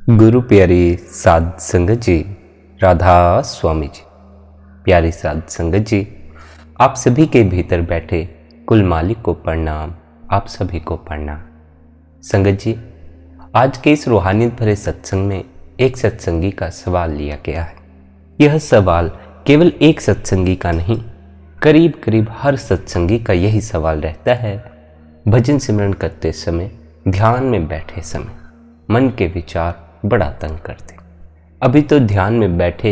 गुरु प्यारी साध संगत जी, राधा स्वामी जी। प्यारी साध संगत जी, आप सभी के भीतर बैठे कुल मालिक को प्रणाम। आप सभी को प्रणाम। संगत जी, आज के इस रूहानियत भरे सत्संग में एक सत्संगी का सवाल लिया गया है। यह सवाल केवल एक सत्संगी का नहीं, करीब करीब हर सत्संगी का यही सवाल रहता है। भजन सिमरन करते समय, ध्यान में बैठे समय मन के विचार बड़ा तंग करते। अभी तो ध्यान में बैठे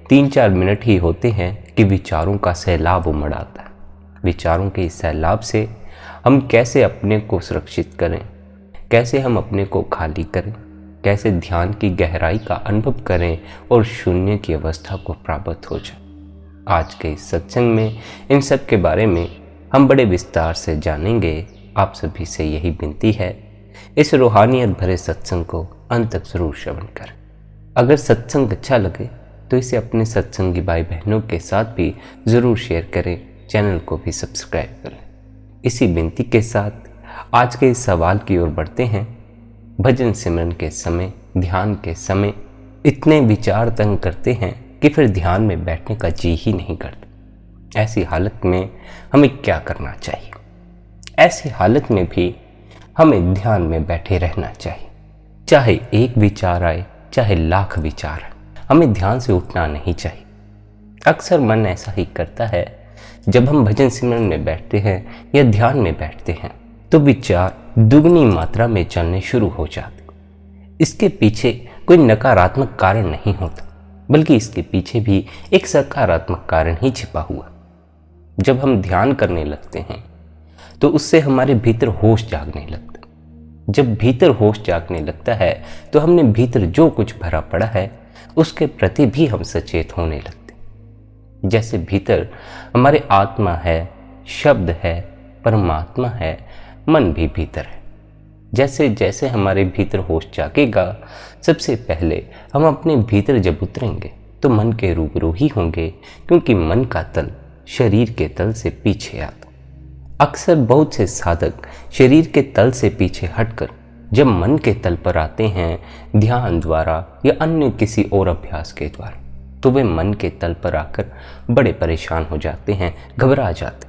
3-4 मिनट ही होते हैं कि विचारों का सैलाब उमड़ आता है। विचारों के इस सैलाब से हम कैसे अपने को सुरक्षित करें, कैसे हम अपने को खाली करें, कैसे ध्यान की गहराई का अनुभव करें और शून्य की अवस्था को प्राप्त हो जाए। आज के इस सत्संग में इन सब के बारे में हम बड़े विस्तार से जानेंगे। आप सभी से यही विनती है, इस रूहानियत भरे सत्संग को अंत तक जरूर श्रवण करें। अगर सत्संग अच्छा लगे तो इसे अपने सत्संगी भाई बहनों के साथ भी ज़रूर शेयर करें, चैनल को भी सब्सक्राइब करें। इसी विनती के साथ आज के इस सवाल की ओर बढ़ते हैं। भजन सिमरन के समय, ध्यान के समय इतने विचार तंग करते हैं कि फिर ध्यान में बैठने का जी ही नहीं करता। ऐसी हालत में हमें क्या करना चाहिए? ऐसी हालत में भी हमें ध्यान में बैठे रहना चाहिए। चाहे एक विचार आए, चाहे लाख विचार आए, हमें ध्यान से उठना नहीं चाहिए। अक्सर मन ऐसा ही करता है, जब हम भजन सिमरन में बैठते हैं या ध्यान में बैठते हैं तो विचार दुगनी मात्रा में चलने शुरू हो जाते। इसके पीछे कोई नकारात्मक कारण नहीं होता, बल्कि इसके पीछे भी एक सकारात्मक कारण ही छिपा हुआ। जब हम ध्यान करने लगते हैं तो उससे हमारे भीतर होश जागने लगता। जब भीतर होश जागने लगता है तो हमने भीतर जो कुछ भरा पड़ा है उसके प्रति भी हम सचेत होने लगते। जैसे भीतर हमारे आत्मा है, शब्द है, परमात्मा है, मन भी भीतर है। जैसे जैसे हमारे भीतर होश जागेगा, सबसे पहले हम अपने भीतर जब उतरेंगे तो मन के रूबरू ही होंगे, क्योंकि मन का तल शरीर के तल से पीछे आता। अक्सर बहुत से साधक शरीर के तल से पीछे हटकर जब मन के तल पर आते हैं, ध्यान द्वारा या अन्य किसी और अभ्यास के द्वारा, तो वे मन के तल पर आकर बड़े परेशान हो जाते हैं, घबरा जाते।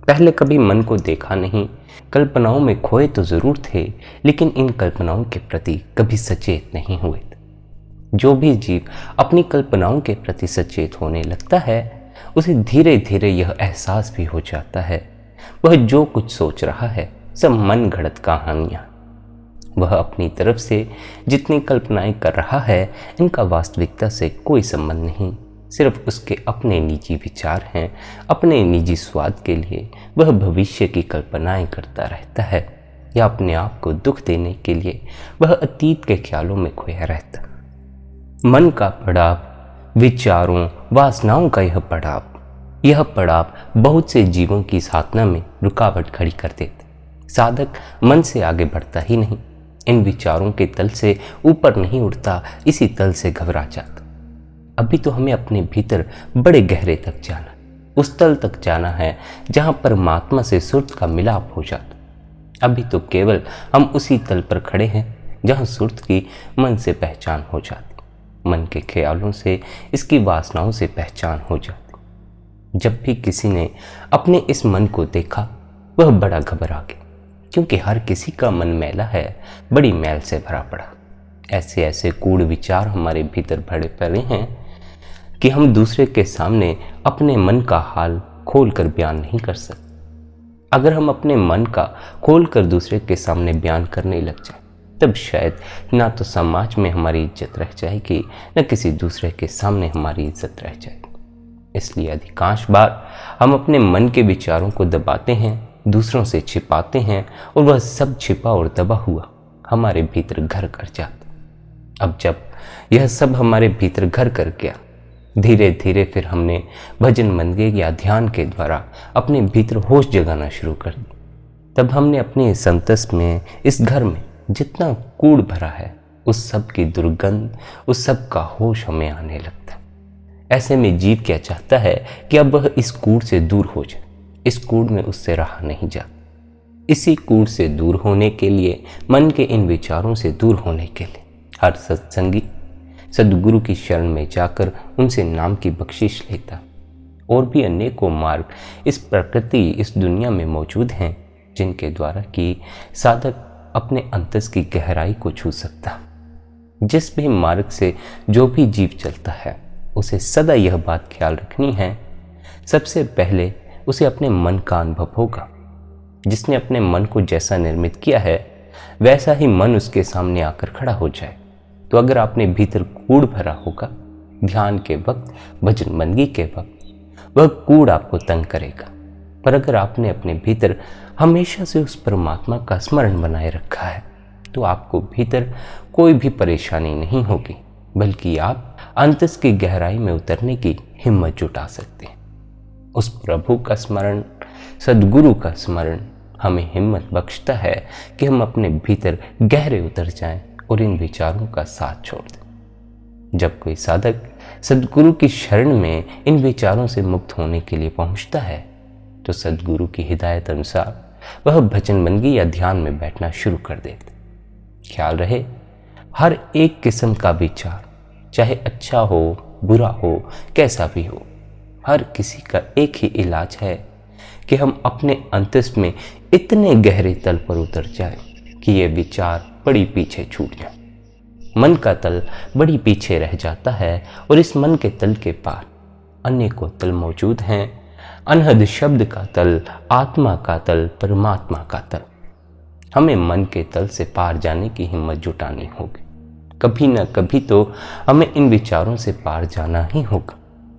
पहले कभी मन को देखा नहीं, कल्पनाओं में खोए तो जरूर थे, लेकिन इन कल्पनाओं के प्रति कभी सचेत नहीं हुए। जो भी जीव अपनी कल्पनाओं के प्रति सचेत होने लगता है, उसे धीरे धीरे यह एहसास भी हो जाता है वह जो कुछ सोच रहा है सब मन घड़त कहानियां। वह अपनी तरफ से जितनी कल्पनाएं कर रहा है, इनका वास्तविकता से कोई संबंध नहीं। सिर्फ उसके अपने निजी विचार हैं। अपने निजी स्वाद के लिए वह भविष्य की कल्पनाएं करता रहता है, या अपने आप को दुख देने के लिए वह अतीत के ख्यालों में खोया रहता। मन का पड़ाव, विचारों, वासनाओं का यह पड़ाव बहुत से जीवों की साधना में रुकावट खड़ी कर देते। साधक मन से आगे बढ़ता ही नहीं, इन विचारों के तल से ऊपर नहीं उठता, इसी तल से घबरा जाता। अभी तो हमें अपने भीतर बड़े गहरे तक जाना, उस तल तक जाना है जहां परमात्मा से सुरत का मिलाप हो जाता। अभी तो केवल हम उसी तल पर खड़े हैं जहां सुरत की मन से पहचान हो जाती, मन के ख्यालों से, इसकी वासनाओं से पहचान हो जाती। जब भी किसी ने अपने इस मन को देखा, वह बड़ा घबरा गया, क्योंकि हर किसी का मन मैला है, बड़ी मैल से भरा पड़ा। ऐसे ऐसे कूड़ विचार हमारे भीतर भरे पड़े हैं कि हम दूसरे के सामने अपने मन का हाल खोल कर बयान नहीं कर सकते। अगर हम अपने मन का खोल कर दूसरे के सामने बयान करने लग जाए, तब शायद ना तो समाज में हमारी इज्जत रह जाएगी, न किसी दूसरे के सामने हमारी इज्जत रह जाएगी। इसलिए अधिकांश बार हम अपने मन के विचारों को दबाते हैं, दूसरों से छिपाते हैं, और वह सब छिपा और दबा हुआ हमारे भीतर घर कर जाता। अब जब यह सब हमारे भीतर घर कर गया, धीरे धीरे फिर हमने भजन मंदिर या ध्यान के द्वारा अपने भीतर होश जगाना शुरू कर दिया। तब हमने अपने संतस में, इस घर में जितना कूड़ भरा है, उस सब की दुर्गंध, उस सब का होश हमें आने लगता है। ऐसे में जीव क्या चाहता है कि अब वह इस कूड़ से दूर हो जाए। इस कूड़ में उससे रहा नहीं जाता। इसी कूड़ से दूर होने के लिए, मन के इन विचारों से दूर होने के लिए हर सत्संगी सद्गुरु की शरण में जाकर उनसे नाम की बख्शिश लेता। और भी अनेकों मार्ग इस प्रकृति, इस दुनिया में मौजूद हैं जिनके द्वारा कि साधक अपने अंतस की गहराई को छू सकता। जिस भी मार्ग से जो भी जीव चलता है उसे सदा यह बात ख्याल रखनी है, सबसे पहले उसे अपने मन का अनुभव होगा। जिसने अपने मन को जैसा निर्मित किया है वैसा ही मन उसके सामने आकर खड़ा हो जाए। तो अगर आपने भीतर कूड़ भरा होगा, ध्यान के वक्त, भजन बंदगी के वक्त वह कूड़ आपको तंग करेगा। पर अगर आपने अपने भीतर हमेशा से उस परमात्मा का स्मरण बनाए रखा है तो आपको भीतर कोई भी परेशानी नहीं होगी, बल्कि आप अंतस की गहराई में उतरने की हिम्मत जुटा सकते हैं। उस प्रभु का स्मरण, सद्गुरु का स्मरण हमें हिम्मत बख्शता है कि हम अपने भीतर गहरे उतर जाएं और इन विचारों का साथ छोड़ दें। जब कोई साधक सद्गुरु की शरण में इन विचारों से मुक्त होने के लिए पहुंचता है तो सद्गुरु की हिदायत अनुसार वह भजन बंदगी या ध्यान में बैठना शुरू कर देते। ख्याल रहे, हर एक किस्म का विचार, चाहे अच्छा हो, बुरा हो, कैसा भी हो, हर किसी का एक ही इलाज है कि हम अपने अंतस में इतने गहरे तल पर उतर जाएं कि ये विचार बड़ी पीछे छूट जाए। मन का तल बड़ी पीछे रह जाता है और इस मन के तल के पार अनेकों तल मौजूद हैं। अनहद शब्द का तल, आत्मा का तल, परमात्मा का तल। हमें मन के तल से पार जाने की हिम्मत जुटानी होगी। कभी न कभी तो हमें इन विचारों से पार जाना ही होगा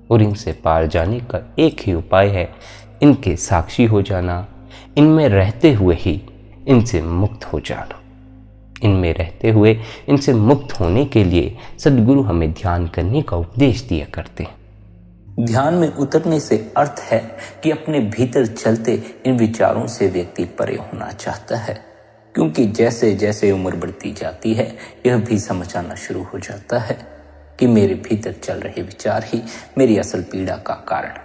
और इनसे पार जाने का एक ही उपाय है इनके साक्षी हो जाना, इनमें रहते हुए ही इनसे मुक्त हो जाना। इनमें रहते हुए इनसे मुक्त होने के लिए सद्गुरु हमें ध्यान करने का उपदेश दिया करते हैं। ध्यान में उतरने से अर्थ है कि अपने भीतर चलते इन विचारों से व्यक्ति परे होना चाहता है, क्योंकि जैसे जैसे उम्र बढ़ती जाती है यह भी समझ आना शुरू हो जाता है कि मेरे भीतर चल रहे विचार ही मेरी असल पीड़ा का कारण।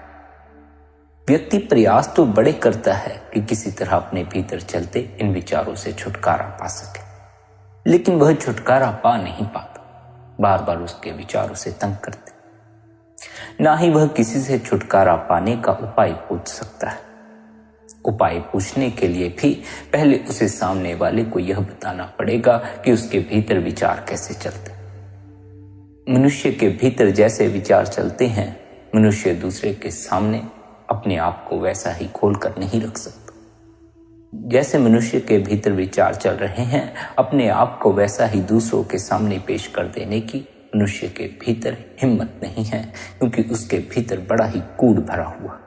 व्यक्ति प्रयास तो बड़े करता है कि किसी तरह अपने भीतर चलते इन विचारों से छुटकारा पा सके, लेकिन वह छुटकारा पा नहीं पाता। बार बार उसके विचारों से तंग करते। ना ही वह किसी से छुटकारा पाने का उपाय पूछ सकता है। उपाय पूछने के लिए भी पहले उसे सामने वाले को यह बताना पड़ेगा कि उसके भीतर विचार कैसे चलते। मनुष्य के भीतर जैसे विचार चलते हैं, मनुष्य दूसरे के सामने अपने आप को वैसा ही खोल कर नहीं रख सकता। जैसे मनुष्य के भीतर विचार चल रहे हैं, अपने आप को वैसा ही दूसरों के सामने पेश कर देने की मनुष्य के भीतर हिम्मत नहीं है, क्योंकि उसके भीतर बड़ा ही कूड़ भरा हुआ,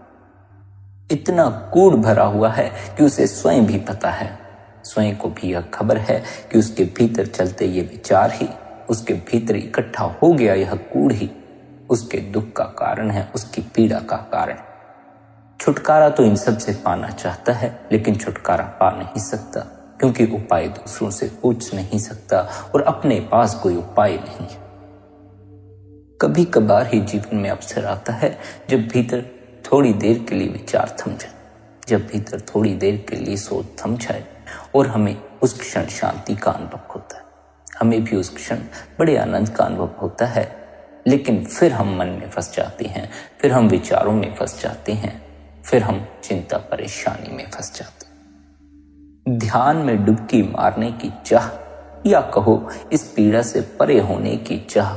इतना कूड़ भरा हुआ है कि उसे स्वयं भी पता है, स्वयं को भी यह खबर है कि उसके भीतर चलते ये विचार ही, उसके भीतर इकट्ठा हो गया यह कूड़ ही उसके दुख का कारण है, उसकी पीड़ा का कारण। छुटकारा तो इन सब से पाना चाहता है, लेकिन छुटकारा पा नहीं सकता, क्योंकि उपाय दूसरों से पूछ नहीं सकता और अपने पास कोई उपाय नहीं है। कभी कभार ही जीवन में अवसर आता है जब भीतर थोड़ी देर के लिए विचार थम जाए, जब भीतर थोड़ी देर के लिए सोच थम जाए और हमें उस क्षण शांति का अनुभव होता है। हमें भी उस क्षण बड़े आनंद का अनुभव होता है, लेकिन फिर हम मन में फंस जाते हैं, फिर हम विचारों में फंस जाते हैं, फिर हम चिंता परेशानी में फंस जाते हैं। ध्यान में डुबकी मारने की चाह, या कहो इस पीड़ा से परे होने की चाह,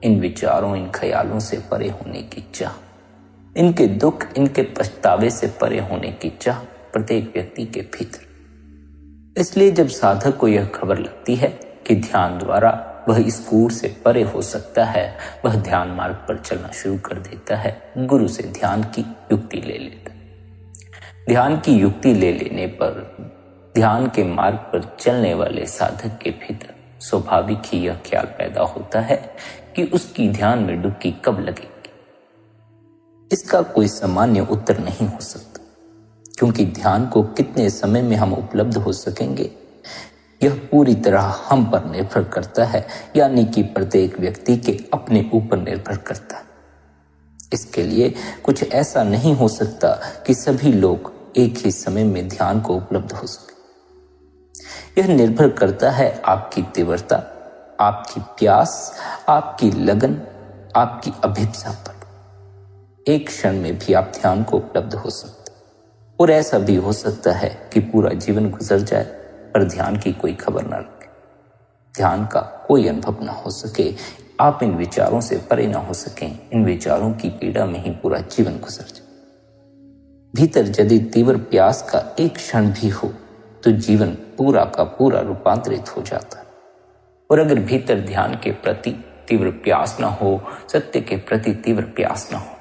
इन विचारों, इन ख्यालों से परे होने की चाह, इनके दुख, इनके पछतावे से परे होने की चाह प्रत्येक व्यक्ति के भीतर। इसलिए जब साधक को यह खबर लगती है कि ध्यान द्वारा वह इस कूड़ से परे हो सकता है, वह ध्यान मार्ग पर चलना शुरू कर देता है। गुरु से ध्यान की युक्ति ले लेता है। ध्यान की युक्ति ले लेने पर ध्यान के मार्ग पर चलने वाले साधक के भीतर स्वाभाविक ही यह ख्याल पैदा होता है कि उसकी ध्यान में डुबकी कब लगेगी। इसका कोई सामान्य उत्तर नहीं हो सकता, क्योंकि ध्यान को कितने समय में हम उपलब्ध हो सकेंगे यह पूरी तरह हम पर निर्भर करता है, यानी कि प्रत्येक व्यक्ति के अपने ऊपर निर्भर करता है। इसके लिए कुछ ऐसा नहीं हो सकता कि सभी लोग एक ही समय में ध्यान को उपलब्ध हो सके। यह निर्भर करता है आपकी तीव्रता, आपकी प्यास, आपकी लगन, आपकी अभिप्सा पर एक क्षण में भी आप ध्यान को उपलब्ध हो सकते। और ऐसा भी हो सकता है कि पूरा जीवन गुजर जाए पर ध्यान की कोई खबर न रखे, ध्यान का कोई अनुभव न हो सके, आप इन विचारों से परे न हो सकें, इन विचारों की पीड़ा में ही पूरा जीवन गुजर जाए। भीतर यदि तीव्र प्यास का एक क्षण भी हो तो जीवन पूरा का पूरा रूपांतरित हो जाता है। और अगर भीतर ध्यान के प्रति तीव्र प्यास न हो, सत्य के प्रति तीव्र प्यास न हो,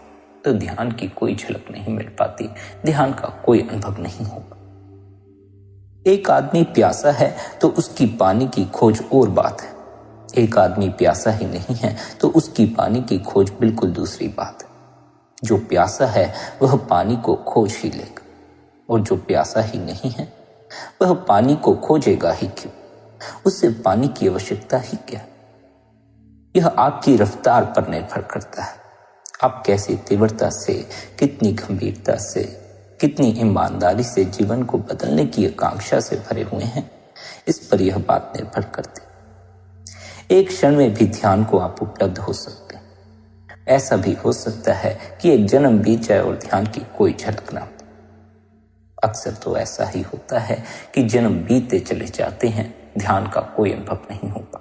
तो ध्यान की कोई झलक नहीं मिल पाती, ध्यान का कोई अनुभव नहीं होगा। एक आदमी प्यासा है तो उसकी पानी की खोज और बात है, एक आदमी प्यासा ही नहीं है तो उसकी पानी की खोज बिल्कुल दूसरी बात है। जो प्यासा है वह पानी को खोज ही लेगा, और जो प्यासा ही नहीं है वह पानी को खोजेगा ही क्यों, उससे पानी की आवश्यकता ही क्या। यह आपकी रफ्तार पर निर्भर करता है, आप कैसी तीव्रता से, कितनी गंभीरता से, कितनी ईमानदारी से जीवन को बदलने की आकांक्षा से भरे हुए हैं, इस पर यह बात निर्भर करती। एक क्षण में भी ध्यान को आप उपलब्ध हो सकते हैं। ऐसा भी हो सकता है कि एक जन्म बीत जाए और ध्यान की कोई झलक ना हो। अक्सर तो ऐसा ही होता है कि जन्म बीतते चले जाते हैं, ध्यान का कोई अनुभव नहीं होता।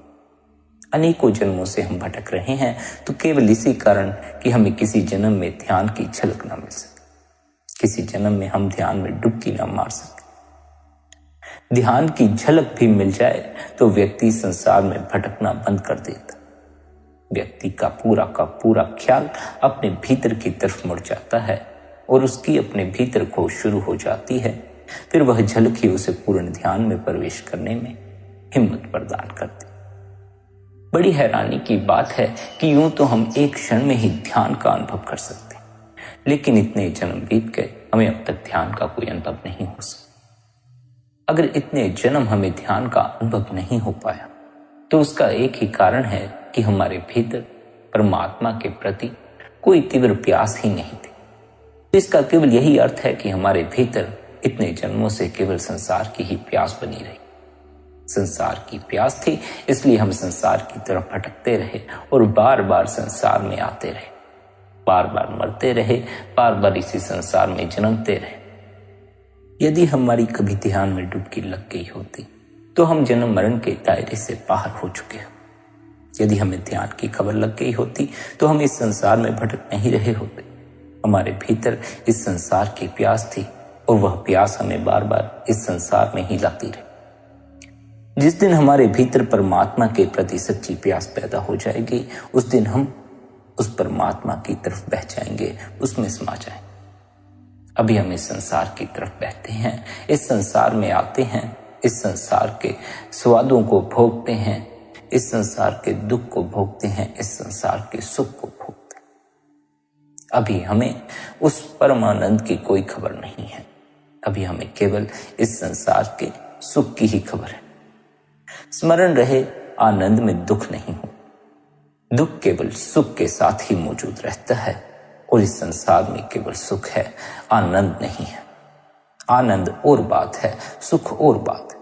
अनेकों जन्मों से हम भटक रहे हैं तो केवल इसी कारण कि हमें किसी जन्म में ध्यान की झलक ना मिल सके, किसी जन्म में हम ध्यान में डुबकी ना मार सके। ध्यान की झलक भी मिल जाए तो व्यक्ति संसार में भटकना बंद कर देता। व्यक्ति का पूरा ख्याल अपने भीतर की तरफ मुड़ जाता है और उसकी अपने भीतर खोज शुरू हो जाती है। फिर वह झलक ही उसे पूर्ण ध्यान में प्रवेश करने में हिम्मत प्रदान करती। बड़ी हैरानी की बात है कि यूं तो हम एक क्षण में ही ध्यान का अनुभव कर सकते हैं, लेकिन इतने जन्म बीत गए हमें अब तक ध्यान का कोई अनुभव नहीं हो सका। अगर इतने जन्म हमें ध्यान का अनुभव नहीं हो पाया तो उसका एक ही कारण है कि हमारे भीतर परमात्मा के प्रति कोई तीव्र प्यास ही नहीं थी। इसका केवल यही अर्थ है कि हमारे भीतर इतने जन्मों से केवल संसार की ही प्यास बनी रही। संसार की प्यास थी, इसलिए हम संसार की तरफ भटकते रहे और बार बार संसार में आते रहे, बार बार मरते रहे, बार बार इसी संसार में जन्मते रहे। यदि हमारी कभी ध्यान में डुबकी लग गई होती तो हम जन्म मरण के दायरे से बाहर हो चुके हो। यदि हमें ध्यान की खबर लग गई होती तो हम इस संसार में भटक नहीं रहे होते। हमारे भीतर इस संसार की प्यास थी और वह प्यास हमें बार बार इस संसार में ही लाती रही। जिस दिन हमारे भीतर परमात्मा के प्रति सच्ची प्यास पैदा हो जाएगी, उस दिन हम उस परमात्मा की तरफ बह जाएंगे, उसमें समा जाएंगे। अभी हम इस संसार की तरफ बहते हैं, इस संसार में आते हैं, इस संसार के स्वादों को भोगते हैं, इस संसार के दुख को भोगते हैं, इस संसार के सुख को भोगते हैं। अभी हमें उस परमानंद की कोई खबर नहीं है, अभी हमें केवल इस संसार के सुख की ही खबर है। स्मरण रहे, आनंद में दुख नहीं हो, दुख केवल सुख के साथ ही मौजूद रहता है और इस संसार में केवल सुख है, आनंद नहीं है। आनंद और बात है, सुख और बात है।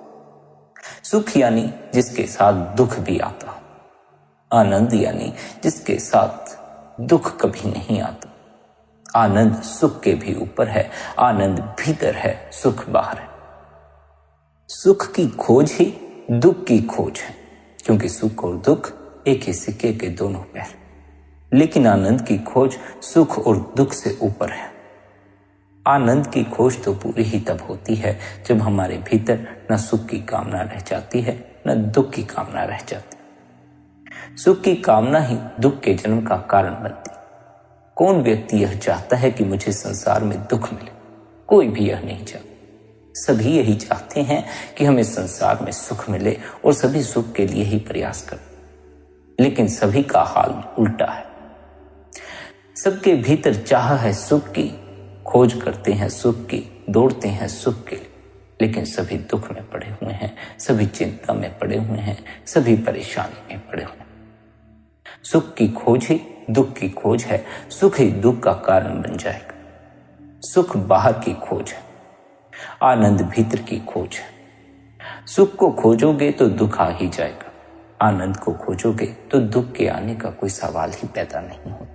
सुख यानी जिसके साथ दुख भी आता हो, आनंद यानी जिसके साथ दुख कभी नहीं आता। आनंद सुख के भी ऊपर है, आनंद भीतर है, सुख बाहर है। सुख की खोज ही दुख की खोज है, क्योंकि सुख और दुख एक ही सिक्के के दोनों पहलू। लेकिन आनंद की खोज सुख और दुख से ऊपर है। आनंद की खोज तो पूरी ही तब होती है जब हमारे भीतर न सुख की कामना रह जाती है, न दुख की कामना रह जाती। सुख की कामना ही दुख के जन्म का कारण बनती। कौन व्यक्ति यह चाहता है कि मुझे संसार में दुख मिले? कोई भी यह नहीं चाहता। सभी यही चाहते हैं कि हमें संसार में सुख मिले और सभी सुख के लिए ही प्रयास करें। लेकिन सभी का हाल उल्टा है। सबके भीतर चाह है सुख की, खोज करते हैं सुख की, दौड़ते हैं सुख के लिए, लेकिन सभी दुख में पड़े हुए हैं, सभी चिंता में पड़े हुए हैं, सभी परेशानी में पड़े हुए हैं। सुख की खोज ही दुख की खोज है, सुख ही दुख का कारण बन जाएगा। सुख बाहर की खोज है, आनंद भीतर की खोज है। सुख को खोजोगे तो दुख आ ही जाएगा, आनंद को खोजोगे तो दुख के आने का कोई सवाल ही पैदा नहीं हो।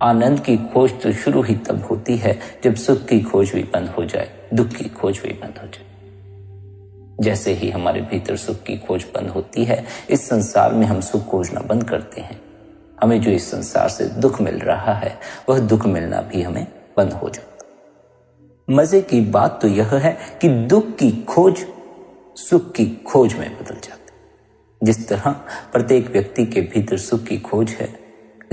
आनंद की खोज तो शुरू ही तब होती है जब सुख की खोज भी बंद हो जाए, दुख की खोज भी बंद हो जाए। जैसे ही हमारे भीतर सुख की खोज बंद होती है, इस संसार में हम सुख खोजना बंद करते हैं। हमें जो इस संसार से दुख मिल रहा है, वह दुख मिलना भी हमें बंद हो जाता। मजे की बात तो यह है कि दुख की खोज सुख की खोज में बदल जाती। जिस तरह प्रत्येक व्यक्ति के भीतर सुख की खोज है,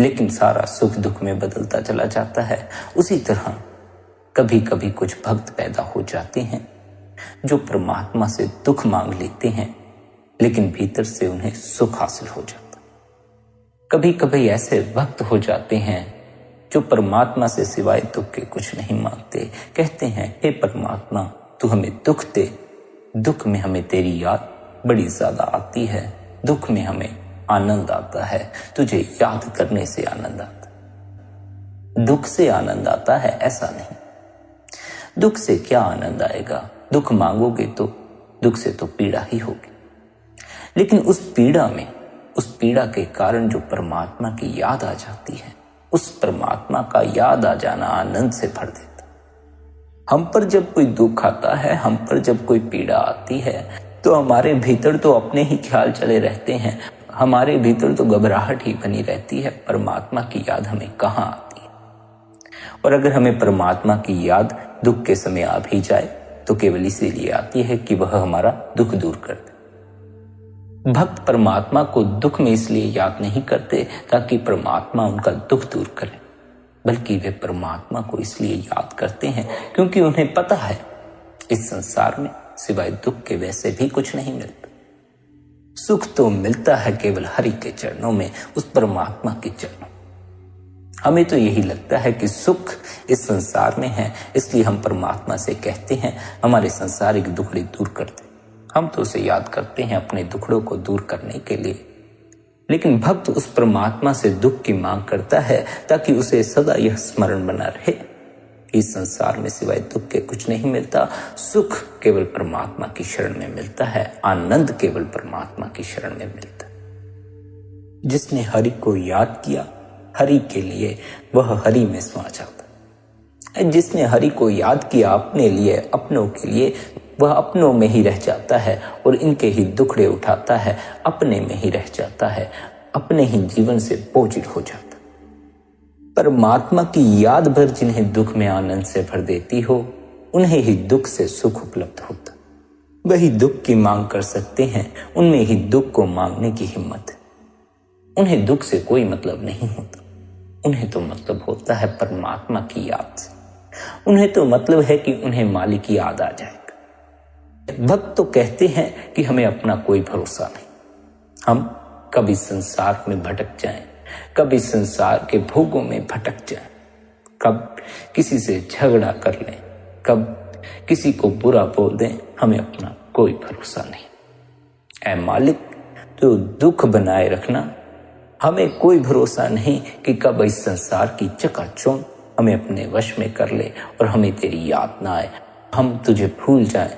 लेकिन सारा सुख दुख में बदलता चला जाता है, उसी तरह कभी कभी कुछ भक्त पैदा हो जाते हैं जो परमात्मा से दुख मांग लेते हैं, लेकिन भीतर से उन्हें सुख हासिल हो जाता। कभी कभी ऐसे भक्त हो जाते हैं जो परमात्मा से सिवाय दुख के कुछ नहीं मांगते, कहते हैं, हे परमात्मा तू हमें दुख दे, दुख में हमें तेरी याद बड़ी ज्यादा आती है, दुख में हमें आनंद आता है, तुझे याद करने से आनंद आता। दुख से आनंद आता है ऐसा नहीं। दुख से क्या आनंद आएगा? दुख मांगोगे तो दुख से तो पीड़ा ही होगी। लेकिन उस पीड़ा के कारण जो परमात्मा की याद आ जाती है, उस परमात्मा का याद आ जाना आनंद से भर देता। हम पर जब कोई दुख आता है, हम पर जब कोई पीड़ा आती है, तो हमारे भीतर तो अपने ही ख्याल चले रहते हैं, हमारे भीतर तो घबराहट ही बनी रहती है। परमात्मा की याद हमें कहाँ आती है? और अगर हमें परमात्मा की याद दुख के समय आ भी जाए तो केवल इसीलिए आती है कि वह हमारा दुख दूर कर दे। भक्त परमात्मा को दुख में इसलिए याद नहीं करते ताकि परमात्मा उनका दुख दूर करे, बल्कि वे परमात्मा को इसलिए याद करते हैं क्योंकि उन्हें पता है इस संसार में सिवाय दुख के वैसे भी कुछ नहीं मिलता। सुख तो मिलता है केवल हरि के चरणों में, उस परमात्मा के चरणों। हमें तो यही लगता है कि सुख इस संसार में है, इसलिए हम परमात्मा से कहते हैं हमारे संसारिक दुखड़े दूर कर दे। हम तो उसे याद करते हैं अपने दुखड़ों को दूर करने के लिए। लेकिन भक्त उस परमात्मा से दुख की मांग करता है ताकि उसे सदा यह स्मरण बना रहे, इस संसार में सिवाय दुख के कुछ नहीं मिलता, सुख केवल परमात्मा की शरण में मिलता है, आनंद केवल परमात्मा की शरण में मिलता है। जिसने हरि को याद किया, हरि के लिए, वह हरि में समा जाता है। जिसने हरि को याद किया अपने लिए, अपनों के लिए, वह अपनों में ही रह जाता है और इनके ही दुखड़े उठाता है, अपने में ही रह जाता है, अपने ही जीवन से बोझिल हो जाता। परमात्मा की याद भर जिन्हें दुख में आनंद से भर देती हो, उन्हें ही दुख से सुख उपलब्ध होता। वही दुख की मांग कर सकते हैं, उनमें ही दुख को मांगने की हिम्मत है। उन्हें दुख से कोई मतलब नहीं होता, उन्हें तो मतलब होता है परमात्मा की याद से। उन्हें तो मतलब है कि उन्हें मालिक याद आ जाएगा। भक्त तो कहते हैं कि हमें अपना कोई भरोसा नहीं, हम कभी संसार में भटक जाएं, कभी संसार के भोगों में भटक जाएं, कब किसी से झगड़ा कर लें, कब किसी को बुरा बोल दें, हमें अपना कोई भरोसा नहीं। ऐ मालिक, तो दुख बनाए रखना, हमें कोई भरोसा नहीं कि कब इस संसार की चकाचौंध हमें अपने वश में कर ले और हमें तेरी याद ना आए, हम तुझे भूल जाएं,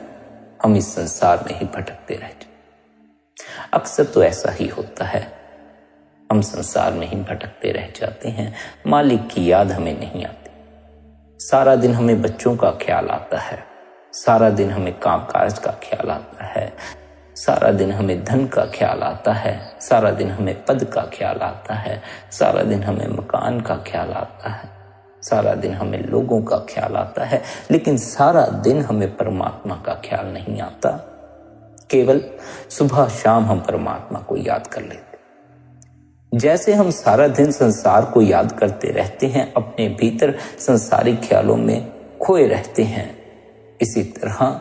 हम इस संसार में ही भटकते रह जाएं। अक्सर तो ऐसा ही होता है, हम संसार में ही भटकते रह जाते हैं, मालिक की याद हमें नहीं आती। सारा दिन हमें बच्चों का ख्याल आता है, सारा दिन हमें कामकाज का ख्याल आता है, सारा दिन हमें धन का ख्याल आता है, सारा दिन हमें पद का ख्याल आता है, सारा दिन हमें मकान का ख्याल आता है, सारा दिन हमें लोगों का ख्याल आता है, लेकिन सारा दिन हमें परमात्मा का ख्याल नहीं आता। केवल सुबह शाम हम परमात्मा को याद कर लेते। जैसे हम सारा दिन संसार को याद करते रहते हैं, अपने भीतर संसारिक ख्यालों में खोए रहते हैं, इसी तरह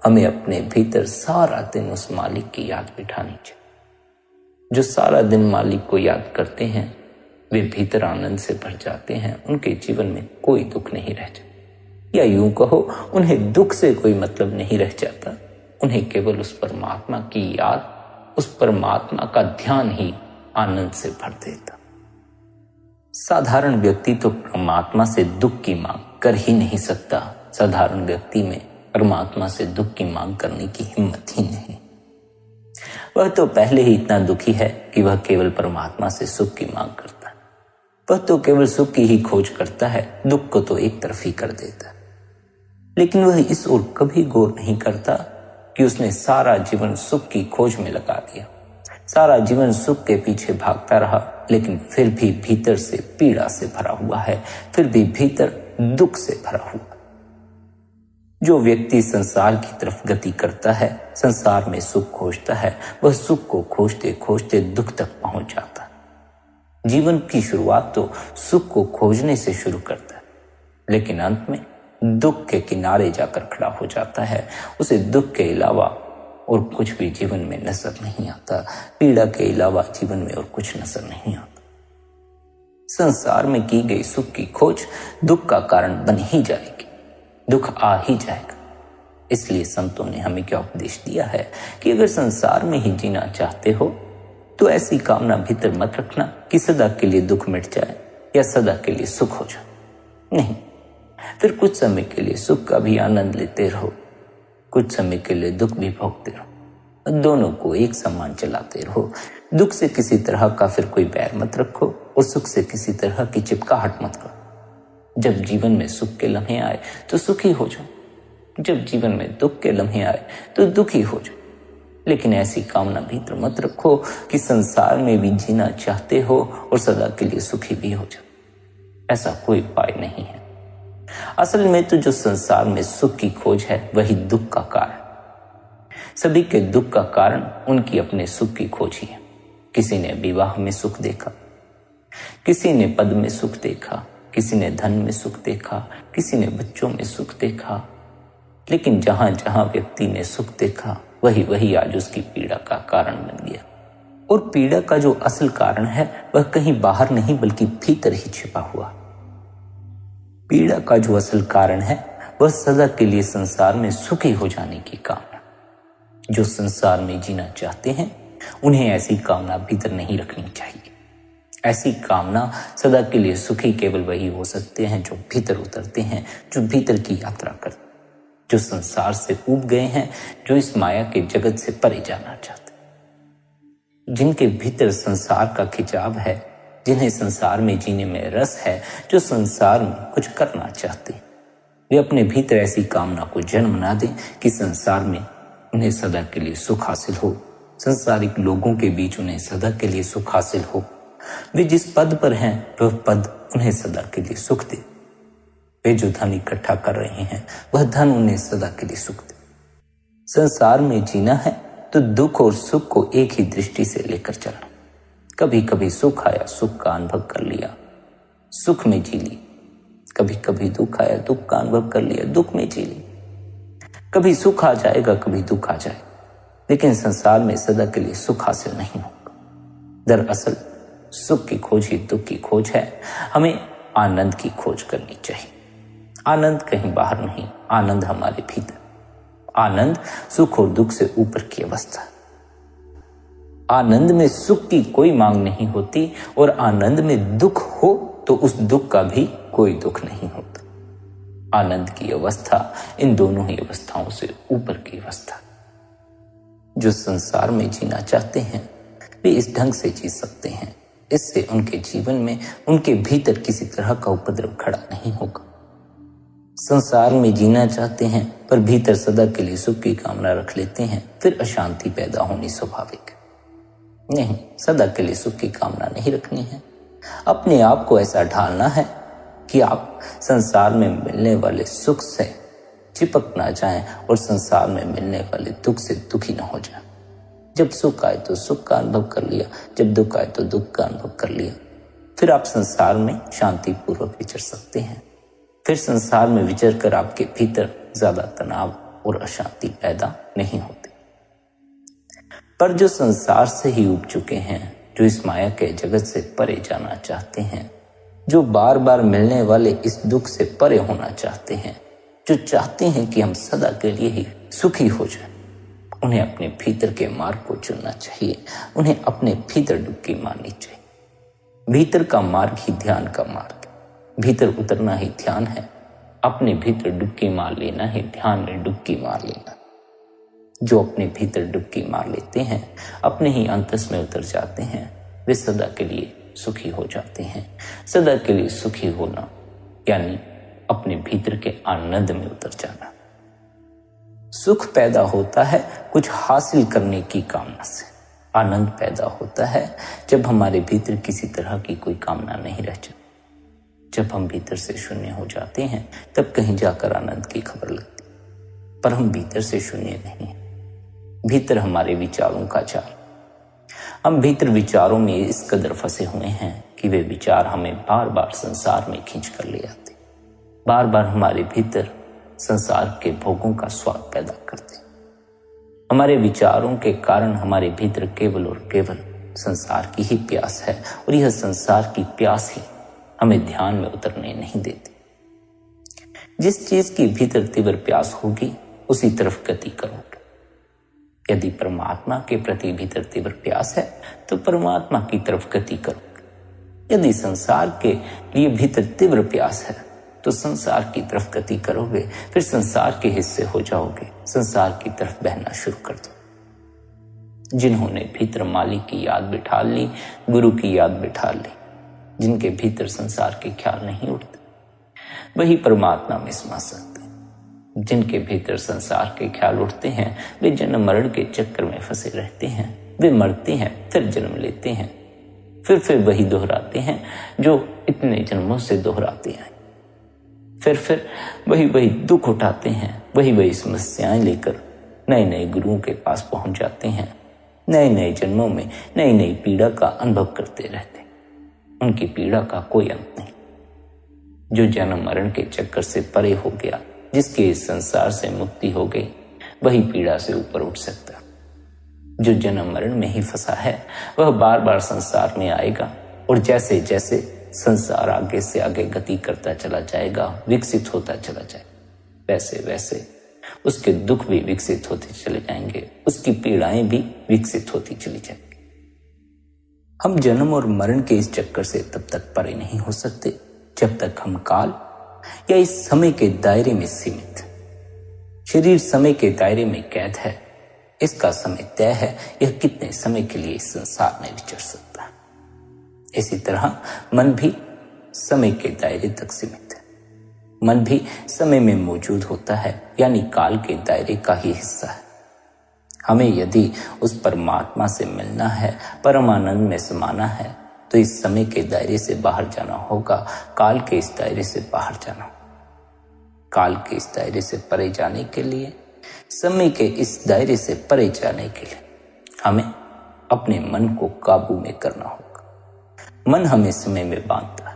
हमें अपने भीतर सारा दिन उस मालिक की याद बिठानी चाहिए। जो सारा दिन मालिक को याद करते हैं, वे भीतर आनंद से भर जाते हैं, उनके जीवन में कोई दुख नहीं रह जाता, या यूं कहो उन्हें दुख से कोई मतलब नहीं रह जाता। उन्हें केवल उस परमात्मा की याद, उस परमात्मा का ध्यान ही आनंद से भर देता। साधारण व्यक्ति तो परमात्मा से दुख की मांग कर ही नहीं सकता। साधारण व्यक्ति में परमात्मा से दुख की मांग करने की हिम्मत ही नहीं। वह तो पहले ही इतना दुखी है कि वह केवल परमात्मा से सुख की मांग करता है। वह तो केवल सुख की ही खोज करता है, दुख को तो एक तरफ ही कर देता है। लेकिन वह इस ओर कभी गौर नहीं करता कि उसने सारा जीवन सुख की खोज में लगा दिया, सारा जीवन सुख के पीछे भागता रहा, लेकिन फिर भी भीतर से पीड़ा से भरा हुआ है, फिर भी भीतर दुख से भरा हुआ। जो व्यक्ति संसार की तरफ गति करता है, संसार में सुख खोजता है, वह सुख को खोजते खोजते दुख तक पहुंच जाता है। जीवन की शुरुआत तो सुख को खोजने से शुरू करता है, लेकिन अंत में दुख के किनारे जाकर खड़ा हो जाता है। उसे दुख के अलावा और कुछ भी जीवन में नजर नहीं आता, पीड़ा के अलावा जीवन में और कुछ नजर नहीं आता। संसार में की गई सुख की खोज दुख का कारण बन ही जाएगी, दुख आ ही जाएगा। इसलिए संतों ने हमें क्या उपदेश दिया है कि अगर संसार में ही जीना चाहते हो तो ऐसी कामना भीतर मत रखना कि सदा के लिए दुख मिट जाए या सदा के लिए सुख हो जाए। नहीं, फिर कुछ समय के लिए सुख का भी आनंद लेते रहो, कुछ समय के लिए दुख भी भोगते रहो, दोनों को एक समान चलाते रहो। दुख से किसी तरह का फिर कोई बैर मत रखो और सुख से किसी तरह की चिपकाहट मत करो। जब जीवन में सुख के लम्हे आए तो सुखी हो जाओ, जब जीवन में दुख के लम्हे आए तो दुखी हो जाओ। लेकिन ऐसी कामना भीतर मत रखो कि संसार में भी जीना चाहते हो और सदा के लिए सुखी भी हो जाओ। ऐसा कोई उपाय नहीं है। असल में तो जो संसार में सुख की खोज है वही दुख का कारण। सभी के दुख का कारण उनकी अपने सुख की खोज ही है। किसी ने विवाह में सुख देखा, किसी ने पद में सुख देखा, किसी ने धन में सुख देखा, किसी ने बच्चों में सुख देखा। लेकिन जहां जहां व्यक्ति ने सुख देखा वही वही आज उसकी पीड़ा का कारण बन गया। और पीड़ा का जो असल कारण है वह कहीं बाहर नहीं बल्कि भीतर ही छिपा हुआ। पीड़ा का जो असल कारण है वह सदा के लिए संसार में सुखी हो जाने की कामना। जो संसार में जीना चाहते हैं उन्हें ऐसी कामना भीतर नहीं रखनी चाहिए। ऐसी कामना सदा के लिए सुखी केवल वही हो सकते हैं जो भीतर उतरते हैं, जो भीतर की यात्रा करते हैं, जो संसार से ऊब गए हैं, जो इस माया के जगत से परे जाना चाहते हैं, जिनके भीतर संसार का खिंचाव है, जिन्हें संसार में जीने में रस है, जो संसार में कुछ करना चाहते हैं। वे अपने भीतर ऐसी कामना को जन्म ना दें कि संसार में उन्हें सदा के लिए सुख हासिल हो, संसारिक लोगों के बीच उन्हें सदा के लिए सुख हासिल हो। वे जिस पद पर हैं वह पद उन्हें सदा के लिए सुख दे। वे जो धन इकट्ठा कर रहे हैं वह धन उन्हें सदा के लिए सुख दे। संसार में जीना है तो दुख और सुख को एक ही दृष्टि से लेकर चलना। कभी कभी सुख आया, सुख का अनुभव कर लिया, सुख में जी ली। कभी कभी दुख आया, दुख का अनुभव कर लिया, दुख में जी ली। कभी सुख आ जाएगा, कभी दुख आ जाएगा, लेकिन संसार में सदा के लिए सुख हासिल नहीं होगा। दरअसल सुख की खोज ही दुख की खोज है। हमें आनंद की खोज करनी चाहिए। आनंद कहीं बाहर नहीं, आनंद हमारे भीतर। आनंद सुख और दुख से ऊपर की अवस्था है। आनंद में सुख की कोई मांग नहीं होती और आनंद में दुख हो तो उस दुख का भी कोई दुख नहीं होता। आनंद की अवस्था इन दोनों ही अवस्थाओं से ऊपर की अवस्था। जो संसार में जीना चाहते हैं वे इस ढंग से जी सकते हैं। इससे उनके जीवन में उनके भीतर किसी तरह का उपद्रव खड़ा नहीं होगा। संसार में जीना चाहते हैं पर भीतर सदा के लिए सुख की कामना रख लेते हैं, फिर अशांति पैदा होनी स्वाभाविक है। नहीं, सदा के लिए सुख की कामना नहीं रखनी है। अपने आप को ऐसा ढालना है कि आप संसार में मिलने वाले सुख से चिपक ना जाएं और संसार में मिलने वाले दुख से दुखी ना हो जाएं। जब सुख आए तो सुख का अनुभव कर लिया, जब दुख आए तो दुख का अनुभव कर लिया। फिर आप संसार में शांतिपूर्वक विचर सकते हैं। फिर संसार में विचर कर आपके भीतर ज्यादा तनाव और अशांति पैदा नहीं होती। पर जो संसार से ही उब चुके हैं, जो इस माया के जगत से परे जाना चाहते हैं, जो बार बार मिलने वाले इस दुख से परे होना चाहते हैं, जो चाहते हैं कि हम सदा के लिए ही सुखी हो जाएं, उन्हें अपने भीतर के मार्ग को चुनना चाहिए। उन्हें अपने भीतर डुबकी मारनी चाहिए। भीतर का मार्ग ही ध्यान का मार्ग है। भीतर उतरना ही ध्यान है। अपने भीतर डुबकी मार लेना ही ध्यान में डुबकी मार लेना। जो अपने भीतर डुबकी मार लेते हैं, अपने ही अंतस में उतर जाते हैं, वे सदा के लिए सुखी हो जाते हैं। सदा के लिए सुखी होना यानी अपने भीतर के आनंद में उतर जाना। सुख पैदा होता है कुछ हासिल करने की कामना से। आनंद पैदा होता है जब हमारे भीतर किसी तरह की कोई कामना नहीं रह जाती। जब हम भीतर से शून्य हो जाते हैं तब कहीं जाकर आनंद की खबर लगती, पर हम भीतर से शून्य नहीं हैं। भीतर हमारे विचारों का जाल। हम भीतर विचारों में इस कदर फंसे हुए हैं कि वे विचार हमें बार बार संसार में खींच कर ले आते, बार बार हमारे भीतर संसार के भोगों का स्वाद पैदा करते। हमारे विचारों के कारण हमारे भीतर केवल और केवल संसार की ही प्यास है, और यह संसार की प्यास ही हमें ध्यान में उतरने नहीं देती। जिस चीज की भीतर तीव्र प्यास होगी उसी तरफ गति करोगे। यदि परमात्मा के प्रति भीतर तीव्र प्यास है तो परमात्मा की तरफ गति करोगे। यदि संसार के लिए भीतर तीव्र प्यास है तो संसार की तरफ गति करोगे, फिर संसार के हिस्से हो जाओगे, संसार की तरफ बहना शुरू कर दो। जिन्होंने भीतर मालिक की याद बिठा ली, गुरु की याद बिठा ली, जिनके भीतर संसार के ख्याल नहीं उठते, वही परमात्मा में समा सकते। जिनके भीतर संसार के ख्याल उठते हैं वे जन्म मरण के चक्कर में फंसे रहते हैं। वे मरते हैं, फिर जन्म लेते हैं, फिर वही दोहराते हैं जो इतने जन्मों से दोहराते हैं। फिर वही दुख उठाते हैं, वही समस्याएं लेकर नए नए गुरुओं के पास पहुंच जाते हैं। नए नए जन्मों में नई नई पीड़ा का अनुभव करते रहते। उनकी पीड़ा का कोई अंत नहीं। जो जन्म मरण के चक्कर से परे हो गया, जिसके इस संसार से मुक्ति हो गई, वही पीड़ा से ऊपर उठ सकता। जो जन्म मरण में ही फंसा है वह बार बार संसार में आएगा, और जैसे जैसे संसार आगे से आगे गति करता चला जाएगा, विकसित होता चला जाएगा, वैसे वैसे उसके दुख भी विकसित होते चले जाएंगे, उसकी पीड़ाएं भी विकसित होती चली जाएंगी। हम जन्म और मरण के इस चक्कर से तब तक परे नहीं हो सकते जब तक हम काल या इस समय के दायरे में सीमित। शरीर समय के दायरे में कैद है, इसका समय तय है, यह कितने समय के लिए इस संसार में विचर सकता है। इसी तरह मन भी समय के दायरे तक सीमित है। मन भी समय में मौजूद होता है, यानी काल के दायरे का ही हिस्सा है। हमें यदि उस परमात्मा से मिलना है, परमानंद में समाना है, तो इस समय के दायरे से बाहर जाना होगा, काल के इस दायरे से बाहर जाना। काल के इस दायरे से परे जाने के लिए, समय के इस दायरे से परे जाने के लिए हमें अपने मन को काबू में करना होगा। मन हमें समय में बांधता है।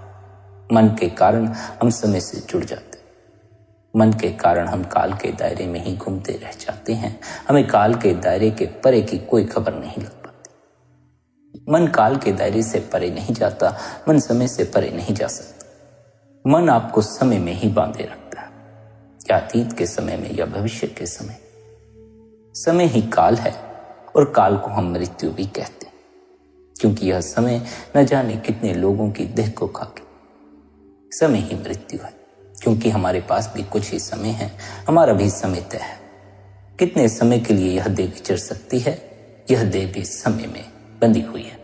मन के कारण हम समय से जुड़ जाते हैं। मन के कारण हम काल के दायरे में ही घूमते रह जाते हैं। हमें काल के दायरे के परे की कोई खबर नहीं लगती। मन काल के दायरे से परे नहीं जाता, मन समय से परे नहीं जा सकता। मन आपको समय में ही बांधे रखता है, या अतीत के समय में या भविष्य के समय। समय ही काल है, और काल को हम मृत्यु भी कहते हैं, क्योंकि यह समय न जाने कितने लोगों की देह को खा गया। समय ही मृत्यु है, क्योंकि हमारे पास भी कुछ ही समय है, हमारा भी समय तय है। कितने समय के लिए यह देह विचर सकती है, यह देह भी समय में बंधी हुई है।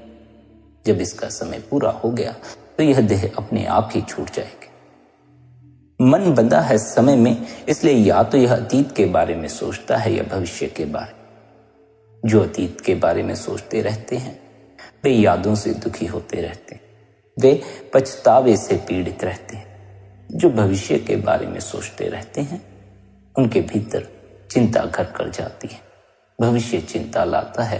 जब इसका समय पूरा हो गया तो यह देह अपने आप ही छूट जाएगी। मन बंधा है समय में, इसलिए या तो यह अतीत के बारे में सोचता है या भविष्य के बारे में। जो अतीत के बारे में सोचते रहते हैं वे यादों से दुखी होते रहते हैं, वे पछतावे से पीड़ित रहते हैं। जो भविष्य के बारे में सोचते रहते हैं उनके भीतर चिंता घर कर जाती है। भविष्य चिंता लाता है,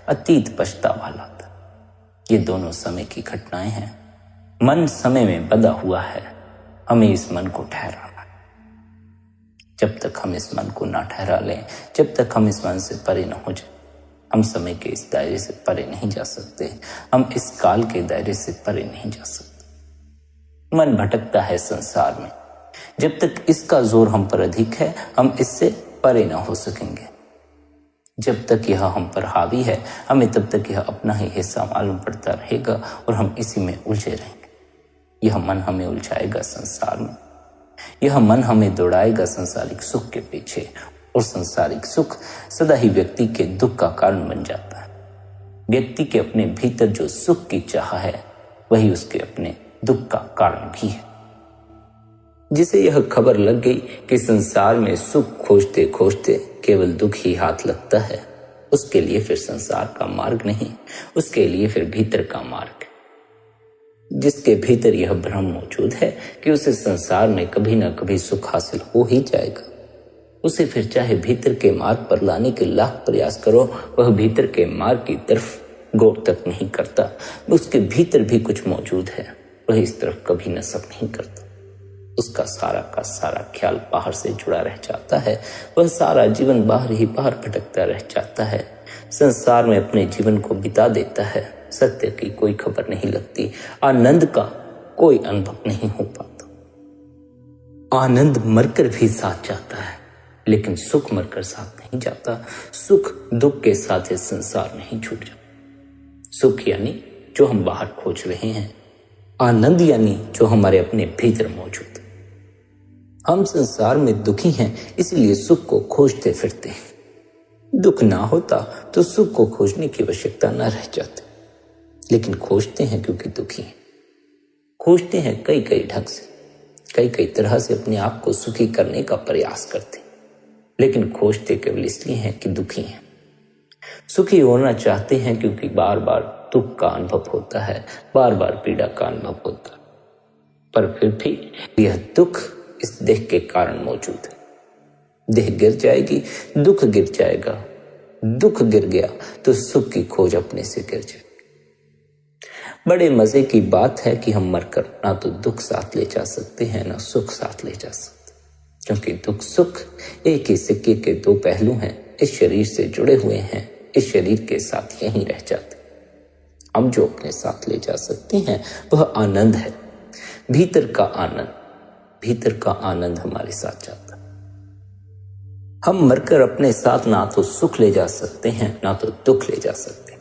अतीत पछतावा लाता है। ये दोनों समय की घटनाएं हैं। मन समय में बंधा हुआ है, हमें इस मन को ठहराना है। जब तक हम इस मन को ना ठहरा लें, जब तक हम इस मन से परे न हो जाए, हम समय के इस दायरे से परे नहीं जा सकते। हम इस काल के दायरे से परे नहीं जा सकते। मन भटकता है संसार में। जब तक इसका जोर हम पर अधिक है, हम इससे परे न हो सकेंगे। जब तक यह हम पर हावी है, हमें तब तक यह अपना ही हिस्सा मालूम पड़ता रहेगा और हम इसी में उलझे रहेंगे। यह मन हमें उलझाएगा संसार में, यह मन हमें दौड़ाएगा संसारिक सुख के पीछे, और सांसारिक सुख सदा ही व्यक्ति के दुख का कारण बन जाता है। व्यक्ति के अपने भीतर जो सुख की चाह है वही उसके अपने दुख का कारण भी है। जिसे यह खबर लग गई कि संसार में सुख खोजते खोजते केवल दुख ही हाथ लगता है, उसके लिए फिर संसार का मार्ग नहीं, उसके लिए फिर भीतर का मार्ग है। जिसके भीतर यह भ्रम मौजूद है कि उसे संसार में कभी ना कभी सुख हासिल हो ही जाएगा, उसे फिर चाहे भीतर के मार्ग पर लाने के लाख प्रयास करो, वह भीतर के मार्ग की तरफ गौर तक नहीं करता। उसके भीतर भी कुछ मौजूद है, वह इस तरफ कभी नजर नहीं करता। उसका सारा का सारा ख्याल बाहर से जुड़ा रह जाता है। वह सारा जीवन बाहर ही बाहर भटकता रह जाता है। संसार में अपने जीवन को बिता देता है। सत्य की कोई खबर नहीं लगती, आनंद का कोई अनुभव नहीं हो पाता। आनंद मरकर भी साथ जाता है, लेकिन सुख मरकर साथ नहीं जाता। सुख दुख के साथ इस संसार नहीं छूट जाता। सुख यानी जो हम बाहर खोज रहे हैं, आनंद यानी जो हमारे अपने भीतर मौजूद है। हम संसार में दुखी हैं, इसलिए सुख को खोजते फिरते हैं। दुख ना होता तो सुख को खोजने की आवश्यकता न रह जाती, लेकिन खोजते हैं क्योंकि दुखी हैं। खोजते हैं कई कई ढंग से, कई कई तरह से अपने आप को सुखी करने का प्रयास करते, लेकिन खोजते केवल इसलिए हैं कि दुखी हैं। सुखी होना चाहते हैं क्योंकि बार बार दुख का अनुभव होता है, बार बार पीड़ा का अनुभव होता है, पर फिर भी यह दुख इस देह के कारण मौजूद है। देह गिर जाएगी, दुख गिर जाएगा। दुख गिर गया तो सुख की खोज अपने से गिर जाएगी। बड़े मजे की बात है कि हम मरकर ना तो दुख साथ ले जा सकते हैं, ना सुख साथ ले जा सकते, क्योंकि दुख सुख एक ही सिक्के के दो पहलू हैं। इस शरीर से जुड़े हुए हैं, इस शरीर के साथ यहीं रह जाते। हम जो अपने साथ ले जा सकते हैं वह आनंद है, भीतर का आनंद। भीतर का आनंद हमारे साथ जाता है। हम मरकर अपने साथ ना तो सुख ले जा सकते हैं, ना तो दुख ले जा सकते।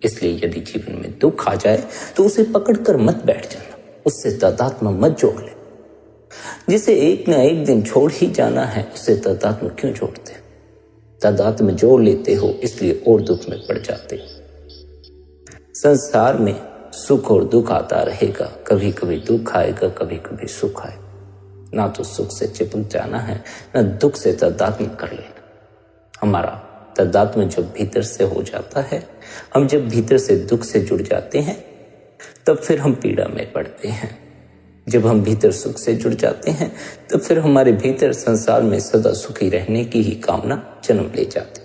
इसलिए यदि जीवन में दुख आ जाए तो उसे पकड़कर मत बैठ जाना, उससे तादात्म्य मत जोड़ ले। जिसे एक ना एक दिन छोड़ ही जाना है, उससे तादात्म्य क्यों जोड़ते? तादात्म्य जोड़ लेते हो इसलिए और दुख में पड़ जाते। संसार में सुख और दुख आता रहेगा, कभी कभी दुख आएगा, कभी कभी सुख आएगा। ना तो सुख से चिपक जाना है, ना दुख से तादात्म्य कर लेना। हमारा तादात्म्य जब भीतर से हो जाता है, हम जब भीतर से दुख से जुड़ जाते हैं, तब फिर हम पीड़ा में पड़ते हैं। जब हम भीतर सुख से जुड़ जाते हैं, तब फिर हमारे भीतर संसार में सदा सुखी रहने की ही कामना जन्म ले जाती।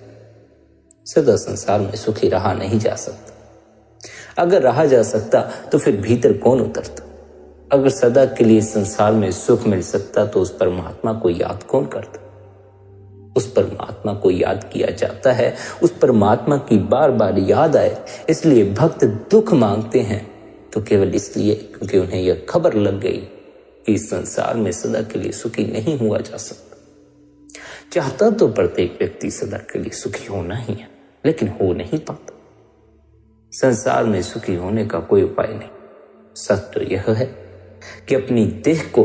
सदा संसार में सुखी रहा नहीं जा सकता। अगर रहा जा सकता तो फिर भीतर कौन उतरता? अगर सदा के लिए संसार में सुख मिल सकता तो उस परमात्मा को याद कौन करता? उस परमात्मा को याद किया जाता है, उस परमात्मा की बार बार याद आए, इसलिए भक्त दुख मांगते हैं तो केवल इसलिए क्योंकि उन्हें यह खबर लग गई कि इस संसार में सदा के लिए सुखी नहीं हुआ जा सकता। चाहता तो प्रत्येक व्यक्ति सदा के लिए सुखी होना ही है, लेकिन हो नहीं पाता। संसार में सुखी होने का कोई उपाय नहीं। सच तो यह है कि अपनी देह को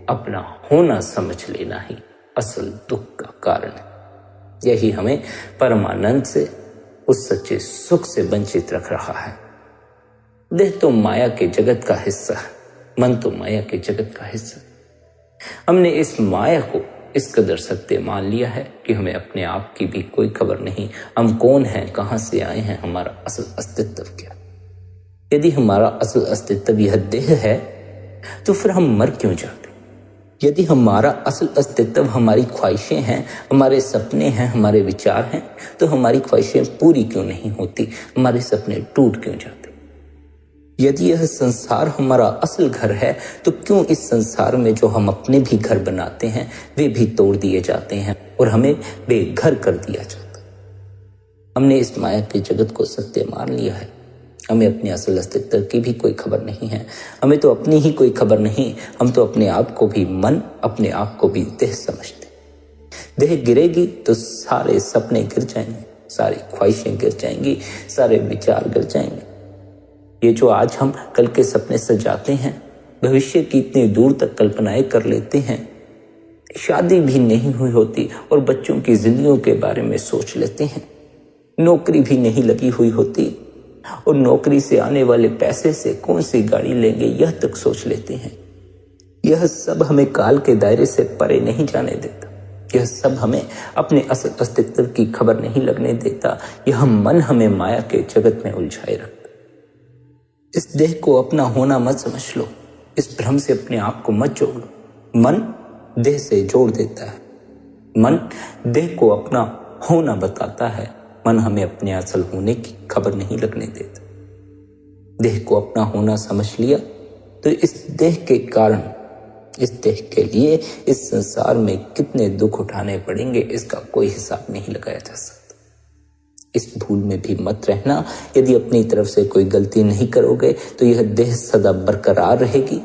अपना होना समझ लेना ही असल दुख का कारण है। यही हमें परमानंद से, उस सच्चे सुख से वंचित रख रहा है। देह तो माया के जगत का हिस्सा है, मन तो माया के जगत का हिस्सा है। हमने इस माया को इस कदर सत्य मान लिया है कि हमें अपने आप की भी कोई खबर नहीं। हम कौन हैं, कहां से आए हैं, हमारा असल अस्तित्व क्या? यदि हमारा असल अस्तित्व यह देह है तो फिर हम मर क्यों जाते? यदि हमारा असल अस्तित्व हमारी ख्वाहिशें हैं, हमारे सपने हैं, हमारे विचार हैं, तो हमारी ख्वाहिशें पूरी क्यों नहीं होती? हमारे सपने टूट क्यों जाते? यदि यह संसार हमारा असल घर है तो क्यों इस संसार में जो हम अपने भी घर बनाते हैं वे भी तोड़ दिए जाते हैं और हमें बेघर कर दिया जाता? हमने इस माया के जगत को सत्य मान लिया है। हमें अपने असल अस्तित्व की भी कोई खबर नहीं है। हमें तो अपनी ही कोई खबर नहीं। हम तो अपने आप को भी मन, अपने आप को भी देह समझते। देह गिरेगी तो सारे सपने गिर जाएंगे, सारी ख्वाहिशें गिर जाएंगी, सारे विचार गिर जाएंगे। ये जो आज हम कल के सपने सजाते हैं, भविष्य की इतनी दूर तक कल्पनाएं कर लेते हैं, शादी भी नहीं हुई होती और बच्चों की जिंदगियों के बारे में सोच लेते हैं। नौकरी भी नहीं लगी हुई होती और नौकरी से आने वाले पैसे से कौन सी गाड़ी लेंगे यह तक सोच लेते हैं। यह सब हमें काल के दायरे से परे नहीं जाने देता। यह सब हमें अपने असल अस्तित्व की खबर नहीं लगने देता। यह मन हमें माया के जगत में उलझाए रखता। इस देह को अपना होना मत समझ लो। इस भ्रम से अपने आप को मत जोड़ लो। मन देह से जोड़ देता है। मन देह को अपना होना बताता है। मन हमें अपने असल होने की खबर नहीं लगने देता। देह को अपना होना समझ लिया तो इस देह के कारण, इस देह के लिए इस संसार में कितने दुख उठाने पड़ेंगे इसका कोई हिसाब नहीं लगाया जा सकता। इस भूल में भी मत रहना, यदि अपनी तरफ से कोई गलती नहीं करोगे तो यह देह सदा बरकरार रहेगी।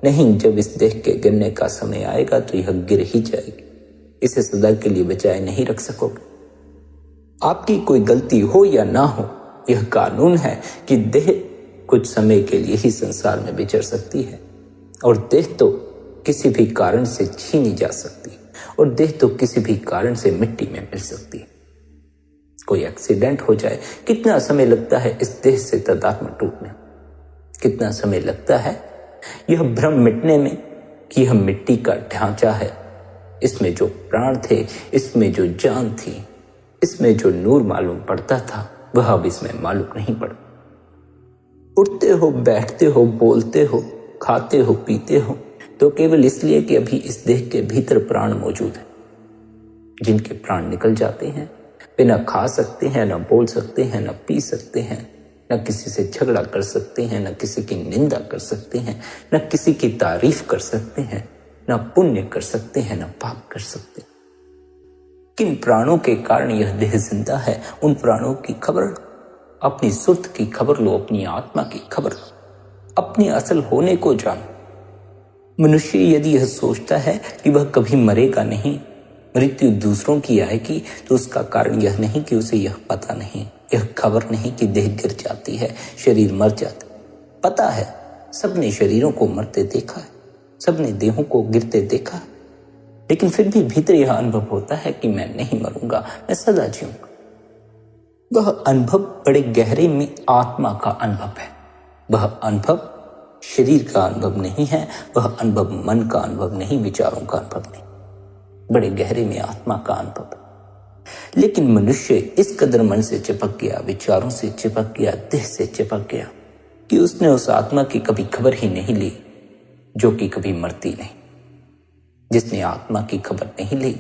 नहीं, जब इस देह के गिरने का समय आएगा तो यह गिर ही जाएगी। इसे सदा के लिए बचाए नहीं रख सकोगे। आपकी कोई गलती हो या ना हो, यह कानून है कि देह कुछ समय के लिए ही संसार में विचर सकती है और देह तो किसी भी कारण से छीनी जा सकती है और देह तो किसी भी कारण से मिट्टी में मिल सकती है। कोई एक्सीडेंट हो जाए, कितना समय लगता है इस देह से तदात्म टूटने, कितना समय लगता है यह भ्रम मिटने में कि यह मिट्टी का ढांचा है। इसमें जो प्राण थे, इसमें जो जान थी, इसमें जो नूर मालूम पड़ता था, वह अब इसमें मालूम नहीं पड़ता। उठते हो, बैठते हो, बोलते हो, खाते हो, पीते हो तो केवल इसलिए कि अभी इस देह के भीतर प्राण मौजूद है। जिनके प्राण निकल जाते हैं वे न खा सकते हैं, न बोल सकते हैं, न पी सकते हैं, न किसी से झगड़ा कर सकते हैं, न किसी की निंदा कर सकते हैं, न किसी की तारीफ कर सकते हैं, न पुण्य कर सकते हैं, न पाप कर सकते हैं। किन प्राणों के कारण यह देह जिंदा है, उन प्राणों की खबर लो। अपनी सुर्त की खबर लो, अपनी आत्मा की खबर लो, अपने असल होने को जानो। मनुष्य यदि यह सोचता है कि वह कभी मरेगा नहीं, मृत्यु दूसरों की आएगी, तो उसका कारण यह नहीं कि उसे यह पता नहीं, यह खबर नहीं कि देह गिर जाती है, शरीर मर जाता है। पता है, सबने शरीरों को मरते देखा है, सबने देहों को गिरते देखा है, लेकिन फिर भी भीतर यह अनुभव होता है कि मैं नहीं मरूंगा, मैं सदा जीऊंगा। वह अनुभव बड़े गहरे में आत्मा का अनुभव है। वह अनुभव शरीर का अनुभव नहीं है, वह अनुभव मन का अनुभव नहीं, विचारों का अनुभव नहीं, बड़े गहरे में आत्मा का अनुभव। लेकिन मनुष्य इस कदर मन से चिपक गया, विचारों से चिपक गया, देह से चिपक गया कि उसने उस आत्मा की कभी खबर ही नहीं ली जो कि कभी मरती नहीं। जिसने आत्मा की खबर नहीं ली,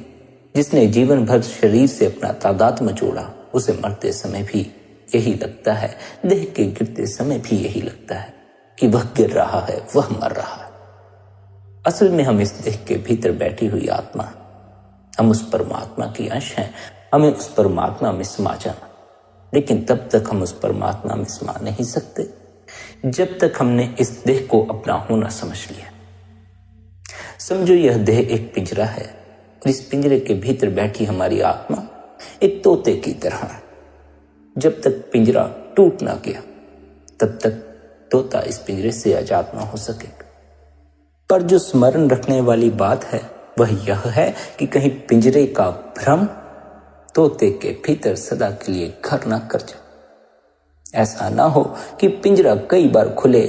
जिसने जीवन भर शरीर से अपना तादात्म्य जोड़ा, उसे मरते समय भी यही लगता है, देह के गिरते समय भी यही लगता है कि वह गिर रहा है, वह मर रहा है। असल में हम इस देह के भीतर बैठी हुई आत्मा, हम उस परमात्मा की अंश हैं। हमें उस परमात्मा में समा जाना, लेकिन तब तक हम उस परमात्मा में समा नहीं सकते जब तक हमने इस देह को अपना होना समझ लिया। समझो यह देह एक पिंजरा है और इस पिंजरे के भीतर बैठी हमारी आत्मा एक तोते की तरह है। जब तक पिंजरा टूट ना गया तब तक तोता इस पिंजरे से आजाद ना हो सकेगा। पर जो स्मरण रखने वाली बात है वह यह है कि कहीं पिंजरे का भ्रम तोते के भीतर सदा के लिए घर ना कर जाए। ऐसा ना हो कि पिंजरा कई बार खुले,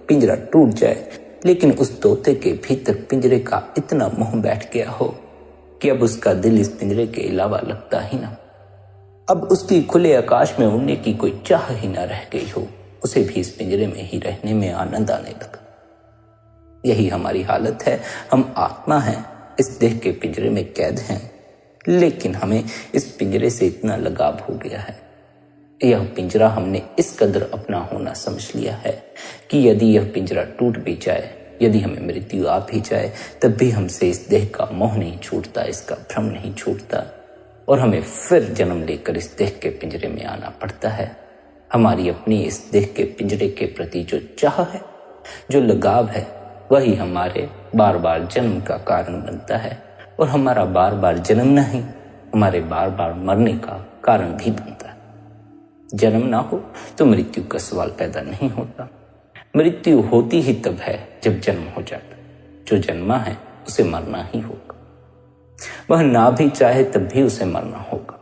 पिंजरा टूट जाए, लेकिन उस तोते के भीतर पिंजरे का इतना मोह बैठ गया हो कि अब उसका दिल इस पिंजरे के अलावा लगता ही ना। अब उसकी खुले आकाश में उड़ने की कोई चाह ही ना रह गई हो, उसे भी इस पिंजरे में ही रहने में आनंद आने लगा। यही हमारी हालत है। हम आत्मा हैं, इस देह के पिंजरे में कैद हैं, लेकिन हमें इस पिंजरे से इतना लगाव हो गया है, यह पिंजरा हमने इस कदर अपना होना समझ लिया है कि यदि यह पिंजरा टूट भी जाए, यदि हमें मृत्यु आ भी जाए, तब भी हमसे इस देह का मोह नहीं छूटता, इसका भ्रम नहीं छूटता और हमें फिर जन्म लेकर इस देह के पिंजरे में आना पड़ता है। हमारी अपनी इस देह के पिंजरे के प्रति जो चाह है, जो लगाव है, वही हमारे बार बार जन्म का कारण बनता है और हमारा बार बार जन्म नहीं, हमारे बार बार मरने का कारण भी बनता है। जन्म ना हो तो मृत्यु का सवाल पैदा नहीं होता। मृत्यु होती ही तब है जब जन्म हो जाता। जो जन्मा है उसे मरना ही होगा। वह ना भी चाहे तब भी उसे मरना होगा।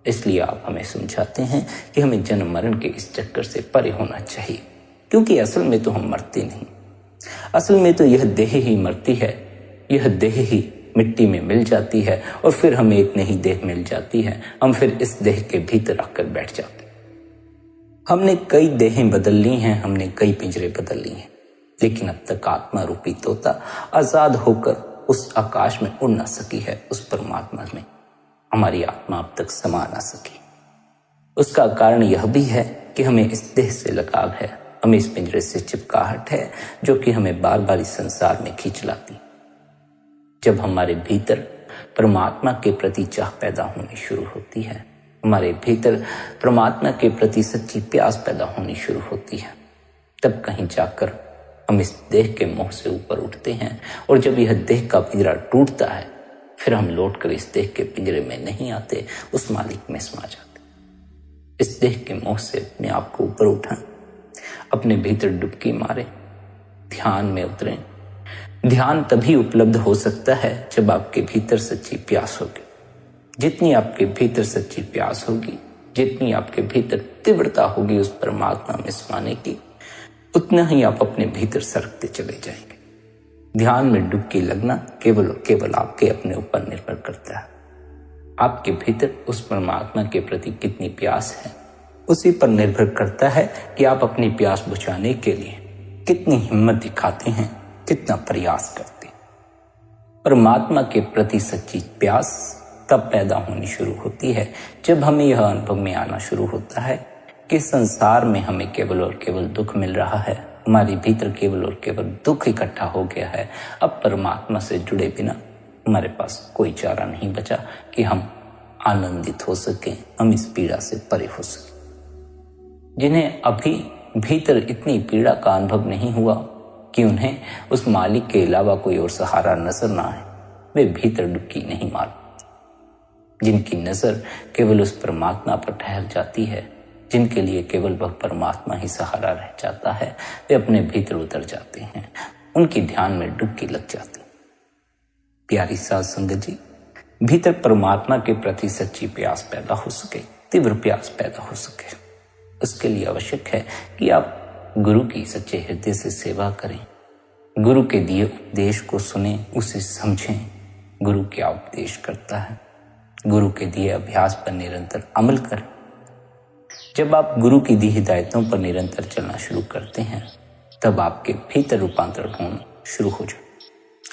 इसलिए आप हमें समझाते हैं कि हमें जन्म मरण के इस चक्कर से परे होना चाहिए, क्योंकि असल में तो हम मरते नहीं। असल में तो यह देह ही मरती है, यह देह ही मिट्टी में मिल जाती है और फिर हमें एक नई देह मिल जाती है। हम फिर इस देह के भीतर आकर बैठ जाते हैं। हमने कई देहें बदल ली हैं, हमने कई पिंजरे बदल लिए हैं, लेकिन अब तक आत्मा रूपी तोता आजाद होकर उस आकाश में उड़ ना सकी है। उस परमात्मा में हमारी आत्मा अब तक समा ना सकी। उसका कारण यह भी है कि हमें इस देह से लगाव है, हमें इस पिंजरे से चिपकाहट है, जो कि हमें बार बार इस संसार में खींच लाती। जब हमारे भीतर परमात्मा के प्रति चाह पैदा होनी शुरू होती है, हमारे भीतर परमात्मा के प्रति सच्ची प्यास पैदा होनी शुरू होती है, तब कहीं जाकर हम इस देह के मोह से ऊपर उठते हैं। और जब यह देह का पिंजरा टूटता है, फिर हम लौटकर इस देह के पिंजरे में नहीं आते, उस मालिक में समा जाते। इस देह के मोह से अपने आप को ऊपर उठाएं, अपने भीतर डुबकी मारें, ध्यान में उतरें। ध्यान तभी उपलब्ध हो सकता है जब आपके भीतर सच्ची प्यास होगी। जितनी आपके भीतर सच्ची प्यास होगी, जितनी आपके भीतर तीव्रता होगी उस परमात्मा में समाने की, उतना ही आप अपने भीतर सरकते चले जाएंगे। ध्यान में डुबकी लगना केवल और केवल आपके अपने ऊपर निर्भर करता है। आपके भीतर उस परमात्मा के प्रति कितनी प्यास है, उसी पर निर्भर करता है कि आप अपनी प्यास बुझाने के लिए कितनी हिम्मत दिखाते हैं, कितना प्रयास करते हैं। परमात्मा के प्रति सच्ची प्यास तब पैदा होनी शुरू होती है जब हमें यह अनुभव में आना शुरू होता है कि संसार में हमें केवल और केवल दुख मिल रहा है, हमारे भीतर केवल और केवल दुख इकट्ठा हो गया है। अब परमात्मा से जुड़े बिना हमारे पास कोई चारा नहीं बचा कि हम आनंदित हो सकें, हम इस पीड़ा से परे हो सकें। जिन्हें अभी भीतर इतनी पीड़ा का अनुभव नहीं हुआ कि उन्हें उस मालिक के अलावा कोई और सहारा नजर ना आए, वे भीतर डुबकी नहीं मारते। जिनकी नजर केवल उस परमात्मा पर ठहर जाती है, जिनके लिए केवल वह परमात्मा ही सहारा रह जाता है, वे अपने भीतर उतर जाते हैं, उनकी ध्यान में डुबकी लग जाती। प्यारी साध संगत जी, भीतर परमात्मा के प्रति सच्ची प्यास पैदा हो सके, तीव्र प्यास पैदा हो सके, उसके लिए आवश्यक है कि आप गुरु की सच्चे हृदय से सेवा करें, गुरु के दिए उपदेश को सुने, उसे समझें। गुरु क्या उपदेश करता है, गुरु के दिए अभ्यास पर निरंतर अमल करें। जब आप गुरु की दी हिदायतों पर निरंतर चलना शुरू करते हैं, तब आपके भीतर रूपांतरण होना शुरू हो जाए।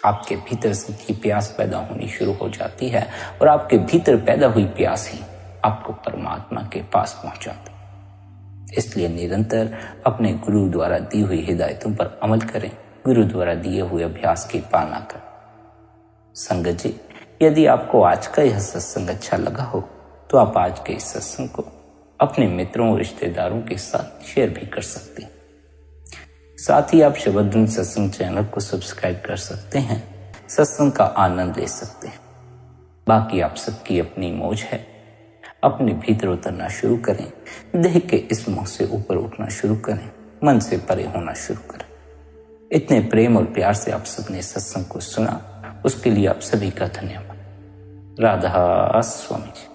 आपके भीतर सच्ची प्यास पैदा होनी शुरू हो जाती है और आपके भीतर पैदा हुई प्यास ही आपको परमात्मा के पास पहुंचाती। इसलिए निरंतर अपने गुरु द्वारा दी हुई हिदायतों पर अमल करें, गुरु द्वारा दिए हुए अभ्यास की पालना करें। संगत जी, यदि आपको आज का यह सत्संग अच्छा लगा हो तो आप आज के इस सत्संग को अपने मित्रों और रिश्तेदारों के साथ शेयर भी कर सकते हैं। साथ ही आप शबद्रन सत्संग चैनल को सब्सक्राइब कर सकते हैं, सत्संग का आनंद ले सकते हैं। बाकी आप सबकी अपनी मौज है। अपने भीतर उतरना शुरू करें, देह के इस मोह से ऊपर उठना शुरू करें, मन से परे होना शुरू करें। इतने प्रेम और प्यार से आप सबने सत्संग को सुना, उसके लिए आप सभी का धन्यवाद। राधा स्वामी जी।